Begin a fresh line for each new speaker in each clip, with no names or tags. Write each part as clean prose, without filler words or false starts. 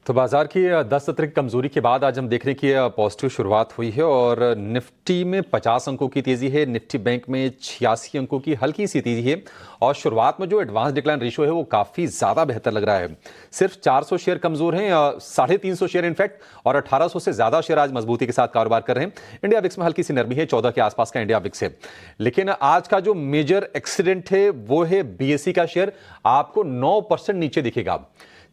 तो बाजार की 10 सत्र की कमजोरी के बाद आज हम देख रहे हैं कि पॉजिटिव शुरुआत हुई है और निफ्टी में 50 अंकों की तेजी है। निफ्टी बैंक में 86 अंकों की हल्की सी तेजी है और शुरुआत में जो एडवांस डिक्लाइन रेशियो है वो काफी ज्यादा बेहतर लग रहा है। सिर्फ 400 शेयर कमजोर हैं, 350 शेयर इनफैक्ट, और 1800 से ज्यादा शेयर आज मजबूती के साथ कारोबार कर रहे हैं। इंडिया विक्स में हल्की सी नरमी है, 14 के आसपास का इंडिया विक्स है। लेकिन आज का जो मेजर एक्सीडेंट है वो है बीएसई का शेयर, आपको 9% नीचे दिखेगा।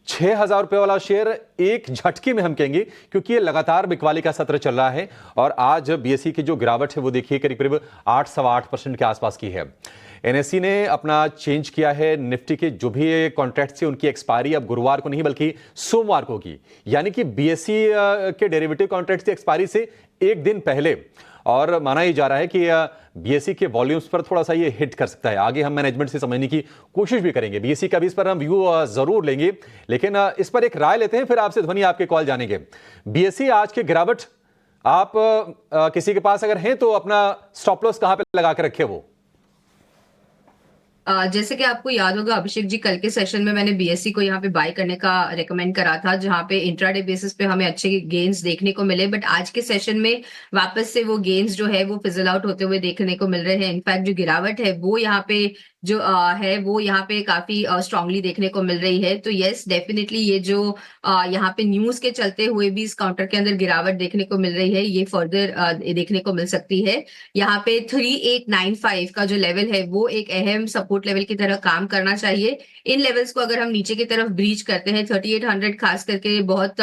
6,000 रुपए वाला शेयर एक झटके में हम कहेंगे, क्योंकि ये लगातार बिकवाली का सत्र चल रहा है और आज बीएसई की जो गिरावट है वो देखिए करीब करीब 8-8.25% के आसपास की है। एनएसई ने अपना चेंज किया है। निफ्टी के जो भी कॉन्ट्रैक्ट थे उनकी एक्सपायरी अब गुरुवार को नहीं बल्कि सोमवार को होगी, यानी कि बीएसई के डेरिवेटिव कॉन्ट्रैक्ट की एक्सपायरी से एक दिन पहले। और माना ही जा रहा है कि बीएसई के वॉल्यूम्स पर थोड़ा सा ये हिट कर सकता है। आगे हम मैनेजमेंट से समझने की कोशिश भी करेंगे, बीएसई का भी इस पर हम व्यू जरूर लेंगे, लेकिन इस पर एक राय लेते हैं, फिर आपसे ध्वनि आपके कॉल जानेंगे। बीएसई आज के गिरावट, आप किसी के पास अगर हैं तो अपना स्टॉप लॉस कहां पे लगा के रखे वो?
जैसे कि आपको याद होगा अभिषेक जी, कल के सेशन में मैंने बीएससी को यहाँ पे बाय करने का रेकमेंड करा था, जहाँ पे इंट्राडे बेसिस पे हमें अच्छे गेन्स देखने को मिले। बट आज के सेशन में वापस से वो गेन्स जो है वो फिजल आउट होते हुए देखने को मिल रहे हैं। इनफैक्ट जो गिरावट है वो यहाँ पे जो है वो यहाँ पे काफी स्ट्रांगली देखने को मिल रही है। तो यस, डेफिनेटली ये जो यहाँ पे न्यूज के चलते हुए भी इस काउंटर के अंदर गिरावट देखने को मिल रही है, ये फर्दर देखने को मिल सकती है। यहाँ पे 3895 का जो लेवल है वो एक अहम सपोर्ट लेवल की तरह काम करना चाहिए। इन लेवल्स को अगर हम नीचे की तरफ ब्रीच करते हैं, 3800 खास करके बहुत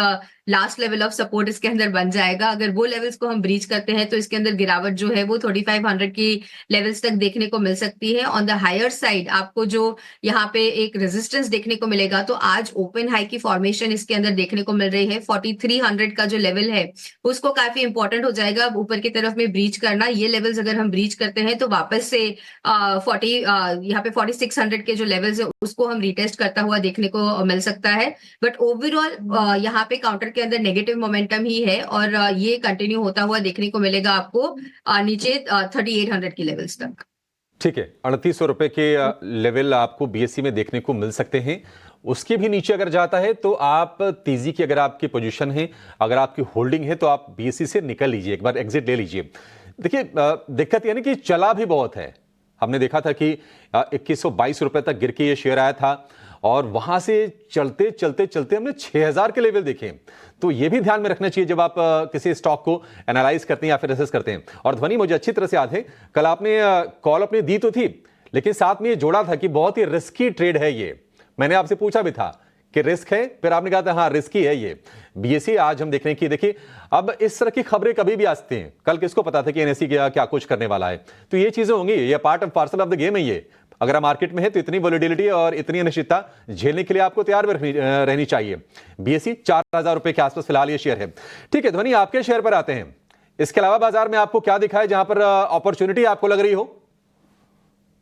लास्ट लेवल ऑफ सपोर्ट इसके अंदर बन जाएगा। अगर वो लेवल्स को हम ब्रीच करते हैं तो इसके अंदर गिरावट जो है वो 3500 की लेवल्स तक देखने को मिल सकती है। ऑन द हायर साइड आपको जो यहाँ पे एक रेजिस्टेंस देखने को मिलेगा, तो आज ओपन हाई की फॉर्मेशन इसके अंदर देखने को मिल रही है। 4300 का जो लेवल है उसको काफी इंपॉर्टेंट हो जाएगा अब ऊपर की तरफ में ब्रीच करना। ये लेवल्स अगर हम ब्रीच करते हैं तो वापस से 40 यहाँ पे 4600 के जो लेवल्स है उसको हम रिटेस्ट करता हुआ देखने को मिल सकता है। बट ओवरऑल यहाँ पे काउंटर के अंदर नेगेटिव मोमेंटम ही है और ये कंटिन्यू होता हुआ देखने को मिलेगा आपको नीचे 3800 की लेवल्स तक।
ठीक है, 3800 रुपए के लेवल आपको बीएसई में देखने को मिल सकते हैं। उसके भी नीचे अगर जाता है तो आप तेजी की, अगर आपकी पोजीशन है, अगर आपकी होल्डिंग है, तो आप बीएसई से निकल लीजिए, एक बार एग्जिट ले लीजिए। देखिए दिक्कत यानी कि चला भी बहुत है। हमने देखा था कि 2122 रुपए तक गिर के ये शेयर आया था और वहां से चलते चलते चलते हमने 6000 के लेवल देखे। तो ये भी ध्यान में रखना चाहिए जब आप किसी स्टॉक को एनालाइज करते हैं या फिर असेस करते हैं। और ध्वनि, मुझे अच्छी तरह से याद है, कल आपने कॉल अपनी दी तो थी, लेकिन साथ में ये जोड़ा था कि बहुत ही रिस्की ट्रेड है ये। मैंने आपसे पूछा भी था कि रिस्क है, फिर आपने कहा था हाँ रिस्की है ये। बीएसई आज हम देख रहे हैं कि देखिए अब इस तरह की खबरें कभी भी आ सकती हैं। कल किसको पता था कि एनएसई क्या कुछ करने वाला है? तो ये चीजें होंगी, ये part of parcel of the game है ये। अगर आप मार्केट में है तो इतनी वोलेटिलिटी और इतनी अनिश्चितता झेलने के लिए आपको तैयार भी रहनी चाहिए। बीएसई 4000 रुपए के आसपास फिलहाल ये शेयर है। ठीक है ध्वनि, आपके शेयर पर आते हैं। इसके अलावा बाजार में आपको क्या दिखा है जहां पर अपॉर्चुनिटी आपको लग रही हो?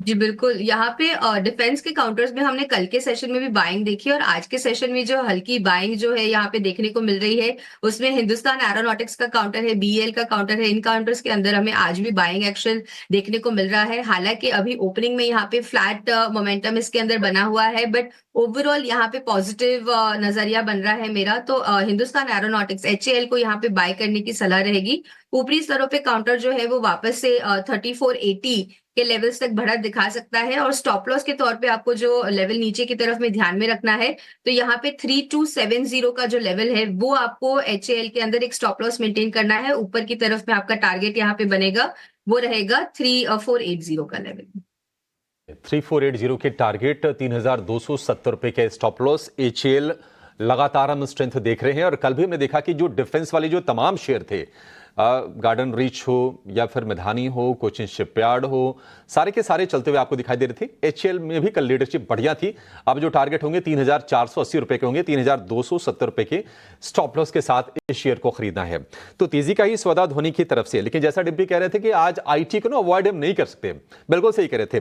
जी बिल्कुल, यहाँ पे डिफेंस के काउंटर्स में हमने कल के सेशन में भी बाइंग देखी और आज के सेशन में जो हल्की बाइंग जो है यहाँ पे देखने को मिल रही है उसमें हिंदुस्तान एरोनॉटिक्स का काउंटर है, बीएल का काउंटर है। इन काउंटर्स के अंदर हमें आज भी बाइंग एक्शन देखने को मिल रहा है। हालांकि अभी ओपनिंग में यहाँ पे फ्लैट मोमेंटम इसके अंदर बना हुआ है, बट ओवरऑल यहाँ पे पॉजिटिव नजरिया बन रहा है मेरा। तो हिंदुस्तान एरोनॉटिक्स एचएएल को यहाँ पे बाय करने की सलाह रहेगी। ऊपरी स्तरों पे काउंटर जो है वो वापस से 3480 के लेवल्स तक बढ़त दिखा सकता है और स्टॉप लॉस के तौर पे आपको जो लेवल नीचे की तरफ में ध्यान में रखना है, तो यहाँ पे 3270 का जो लेवल है वो आपको एचएएल के अंदर एक स्टॉप लॉस मेंटेन करना है। ऊपर की तरफ में आपका टारगेट यहाँ पे बनेगा, वो रहेगा 3480 का लेवल।
3480 के टारगेट, 3270 रुपए के स्टॉप लॉस। एचएएल लगातार हम स्ट्रेंथ देख रहे हैं और कल भी हमने देखा कि जो डिफेंस वाले जो तमाम शेयर थे, गार्डन रीच हो या फिर मैदानी हो, कोचिन शिपयार्ड हो, सारे के सारे चलते हुए आपको दिखाई दे रहे थे। एचएएल में भी कल लीडरशिप बढ़िया थी। अब जो टारगेट होंगे 3480 रुपए के होंगे, 3270 रुपए के स्टॉप लॉस के साथ इस शेयर को खरीदना है। तो तेजी का ही सौदा धोनी की तरफ से। लेकिन जैसा डिम्पी कह रहे थे कि आज आईटी को ना अवॉइड हम नहीं कर सकते, बिल्कुल सही कह रहे थे,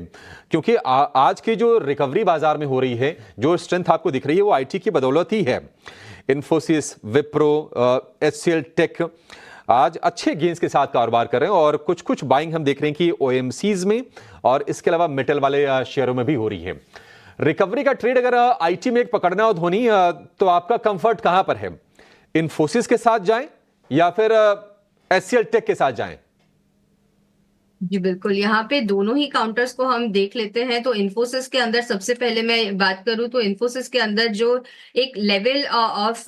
क्योंकि आज की जो रिकवरी बाजार में हो रही है, जो स्ट्रेंथ आपको दिख रही है वो आईटी की बदौलत ही है। इन्फोसिस, विप्रो, एचसीएल टेक आज अच्छे गेंस के साथ कारोबार कर रहे हैं और कुछ कुछ बाइंग हम देख रहे हैं कि ओएमसीज में और इसके अलावा मेटल वाले शेयरों में भी हो रही है। रिकवरी का ट्रेड अगर आईटी में एक पकड़ना हो धोनी, तो आपका कंफर्ट कहां पर है? इन्फोसिस के साथ जाएं या फिर एचसीएल टेक के साथ जाएं?
जी बिल्कुल, यहाँ पे दोनों ही काउंटर्स को हम देख लेते हैं। तो इन्फोसिस के अंदर सबसे पहले मैं बात करूं तो इन्फोसिस के अंदर जो एक लेवल ऑफ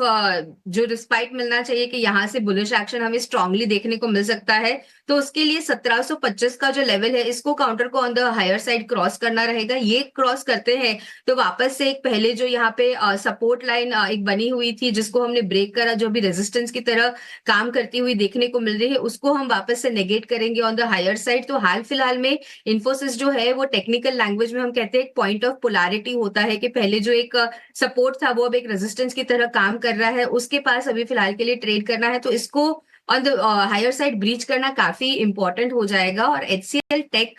जो रिस्पाइट मिलना चाहिए कि यहाँ से बुलिश एक्शन हमें स्ट्रांगली देखने को मिल सकता है, तो उसके लिए 1725 का जो लेवल है इसको काउंटर को on the higher side cross करना रहेगा। ये क्रॉस करते हैं तो वापस से एक पहले जो यहाँ पे सपोर्ट लाइन एक बनी हुई थी जिसको हमने ब्रेक करा, जो भी रेजिस्टेंस की तरह काम करती हुई देखने को मिल रही है, उसको हम वापस से नेगेट करेंगे ऑन द हायर साइड। तो हाल फिलहाल में इन्फोसिस जो है वो टेक्निकल लैंग्वेज में हम कहते हैं एक पॉइंट ऑफ पोलैरिटी होता है कि पहले जो एक सपोर्ट था वो अब एक रेजिस्टेंस की तरह काम कर रहा है, उसके पास अभी फिलहाल के लिए ट्रेड करना है। तो इसको on the higher side breach करना काफी इंपॉर्टेंट हो जाएगा। और एचसीएल टेक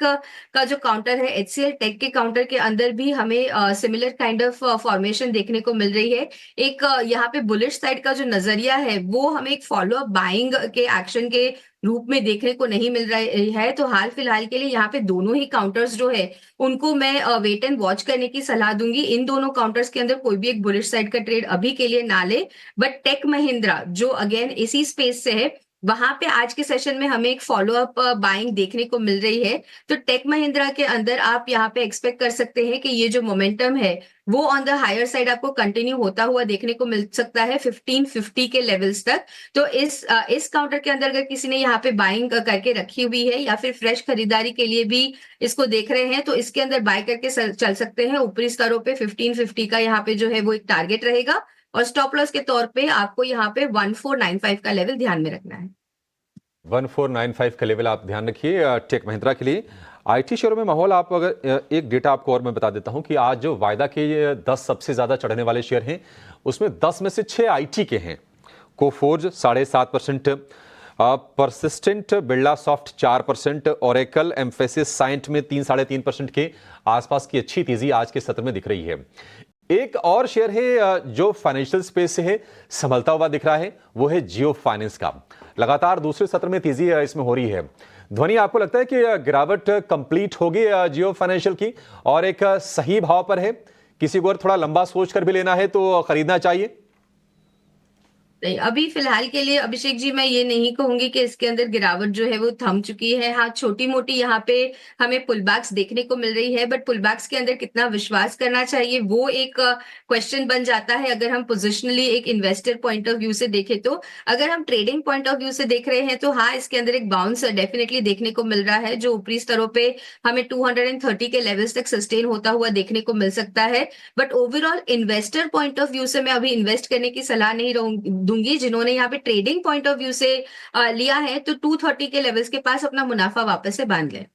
का जो काउंटर है, एचसीएल टेक के काउंटर के अंदर भी हमें सिमिलर काइंड ऑफ फॉर्मेशन देखने को मिल रही है। एक यहाँ पे बुलिश साइड का जो नजरिया है वो हमें एक फॉलो अप बाइंग के एक्शन के रूप में देखने को नहीं मिल रहा है। तो हाल फिलहाल के लिए यहाँ पे दोनों ही काउंटर्स जो है उनको मैं वेट एंड वॉच करने की सलाह दूंगी। इन दोनों काउंटर्स के अंदर कोई भी एक बुलिश साइड का ट्रेड अभी के लिए ना ले। बट टेक महिंद्रा जो अगेन इसी स्पेस से है, वहां पे आज के सेशन में हमें एक फॉलो अप बाइंग देखने को मिल रही है। तो टेक महिंद्रा के अंदर आप यहाँ पे एक्सपेक्ट कर सकते हैं कि ये जो मोमेंटम है वो ऑन द हायर साइड आपको कंटिन्यू होता हुआ देखने को मिल सकता है 1550 के लेवल्स तक। तो इस काउंटर के अंदर अगर किसी ने यहाँ पे बाइंग करके रखी हुई है या फिर फ्रेश खरीदारी के लिए भी इसको देख रहे हैं, तो इसके अंदर बाय करके चल सकते हैं। ऊपरी स्तरों पे 1550 का यहाँ पे जो है वो एक टारगेट रहेगा, और स्टॉप लॉस के तौर पे आपको यहाँ पे 1495 का लेवल ध्यान में रखना है।
1495 का लेवल आप ध्यान रखिए टेक महिंद्रा के लिए। आईटी शेयरों में माहौल, आप अगर एक डेटा आपको और मैं बता देता हूं कि आज जो वायदा के 10 सबसे ज्यादा चढ़ने वाले शेयर हैं उसमें 10 में से 6 आईटी के हैं। Coforge 7.5%, Persistent, Birlasoft 4%, Oracle, Mphasis, Cyient में 3-3.5% के आसपास की अच्छी तेजी आज के सत्र में दिख रही है। एक और शेयर है जो फाइनेंशियल स्पेस से है, संभलता हुआ दिख रहा है, वो है जियो फाइनेंस का। लगातार दूसरे सत्र में तेजी इसमें हो रही है। ध्वनि, आपको लगता है कि गिरावट कंप्लीट होगी जियो फाइनेंशियल की और एक सही भाव पर है? किसी को और थोड़ा लंबा सोच कर भी लेना है तो खरीदना चाहिए?
नहीं, अभी फिलहाल के लिए अभिषेक जी मैं ये नहीं कहूंगी कि इसके अंदर गिरावट जो है वो थम चुकी है। हाँ, छोटी मोटी यहाँ पे हमें पुलबैक्स देखने को मिल रही है, बट पुलबैक्स के अंदर कितना विश्वास करना चाहिए वो एक क्वेश्चन बन जाता है। अगर हम पोजिशनली एक इन्वेस्टर पॉइंट ऑफ व्यू से देखें, तो अगर हम ट्रेडिंग पॉइंट ऑफ व्यू से देख रहे हैं तो हाँ, इसके अंदर एक बाउंस डेफिनेटली देखने को मिल रहा है जो ऊपरी स्तरों पे हमें 230 के लेवल्स तक सस्टेन होता हुआ देखने को मिल सकता है। But overall investor point of view से मैं अभी इन्वेस्ट करने की सलाह नहीं दूंगी। जिन्होंने यहाँ पे ट्रेडिंग पॉइंट ऑफ व्यू से लिया है तो 230 के लेवल्स के पास अपना मुनाफा वापस से बांध लें।